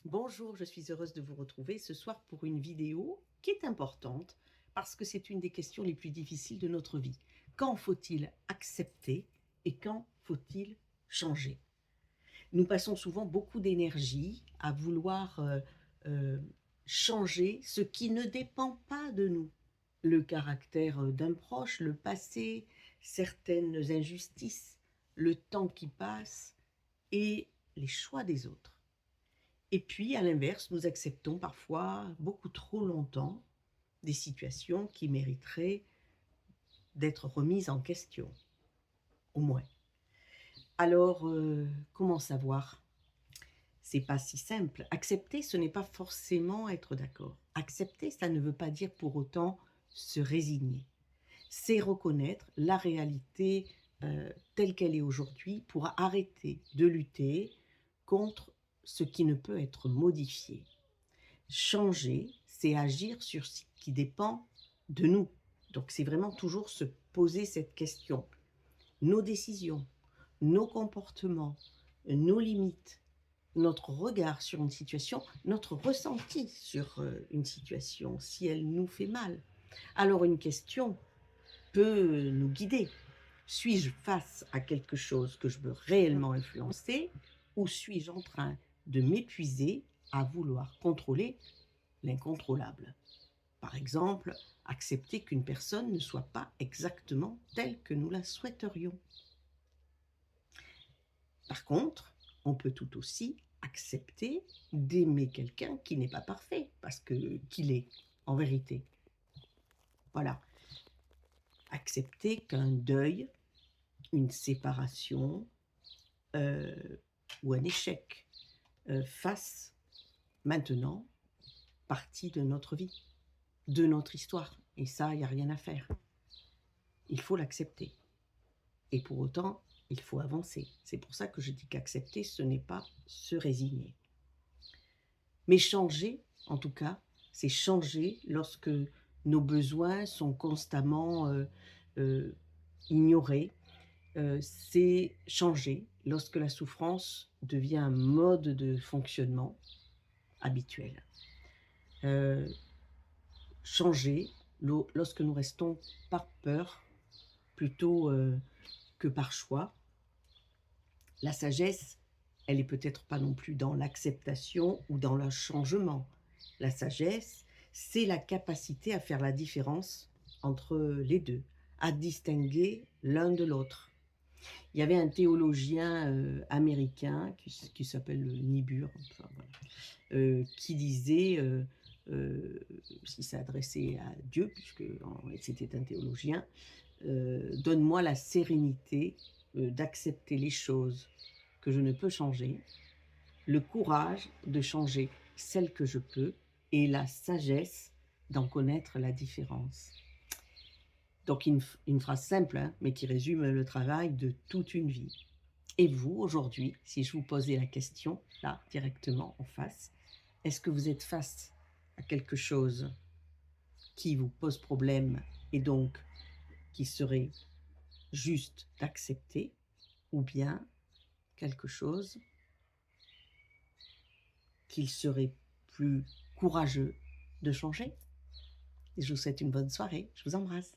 Bonjour, je suis heureuse de vous retrouver ce soir pour une vidéo qui est importante parce que c'est une des questions les plus difficiles de notre vie. Quand faut-il accepter et quand faut-il changer? Nous passons souvent beaucoup d'énergie à vouloir euh, changer ce qui ne dépend pas de nous. Le caractère d'un proche, le passé, certaines injustices, le temps qui passe et les choix des autres. Et puis, à l'inverse, nous acceptons parfois beaucoup trop longtemps des situations qui mériteraient d'être remises en question, au moins. Alors, comment savoir? C'est pas si simple. Accepter, ce n'est pas forcément être d'accord. Accepter, ça ne veut pas dire pour autant se résigner. C'est reconnaître la réalité telle qu'elle est aujourd'hui pour arrêter de lutter contre ce qui ne peut être modifié. Changer, c'est agir sur ce qui dépend de nous. Donc c'est vraiment toujours se poser cette question. Nos décisions, nos comportements, nos limites, notre regard sur une situation, notre ressenti sur une situation, si elle nous fait mal. Alors une question peut nous guider. Suis-je face à quelque chose que je veux réellement influencer ou suis-je en train de m'épuiser à vouloir contrôler l'incontrôlable? Par exemple, accepter qu'une personne ne soit pas exactement telle que nous la souhaiterions. Par contre, on peut tout aussi accepter d'aimer quelqu'un qui n'est pas parfait, parce que qu'il est, en vérité. Voilà. Accepter qu'un deuil, une séparation euh, ou un échec fasse maintenant partie de notre vie, de notre histoire. Et ça, il n'y a rien à faire. Il faut l'accepter. Et pour autant, il faut avancer. C'est pour ça que je dis qu'accepter, ce n'est pas se résigner. Mais changer, en tout cas, c'est changer lorsque nos besoins sont constamment euh, ignorés. C'est changer lorsque la souffrance devient un mode de fonctionnement habituel. Euh, Changer lorsque nous restons par peur plutôt que par choix. La sagesse, elle est peut-être pas non plus dans l'acceptation ou dans le changement. La sagesse, c'est la capacité à faire la différence entre les deux, à distinguer l'un de l'autre. Il y avait un théologien américain qui s'appelle Niebuhr, enfin, voilà, qui disait, s'il s'adressait à Dieu, puisque c'était un théologien, donne-moi la sérénité d'accepter les choses que je ne peux changer, le courage de changer celles que je peux et la sagesse d'en connaître la différence. Donc une phrase simple, hein, mais qui résume le travail de toute une vie. Et vous, aujourd'hui, si je vous posais la question, là, directement en face, est-ce que vous êtes face à quelque chose qui vous pose problème et donc qui serait juste d'accepter, ou bien quelque chose qu'il serait plus courageux de changer? Et je vous souhaite une bonne soirée. Je vous embrasse.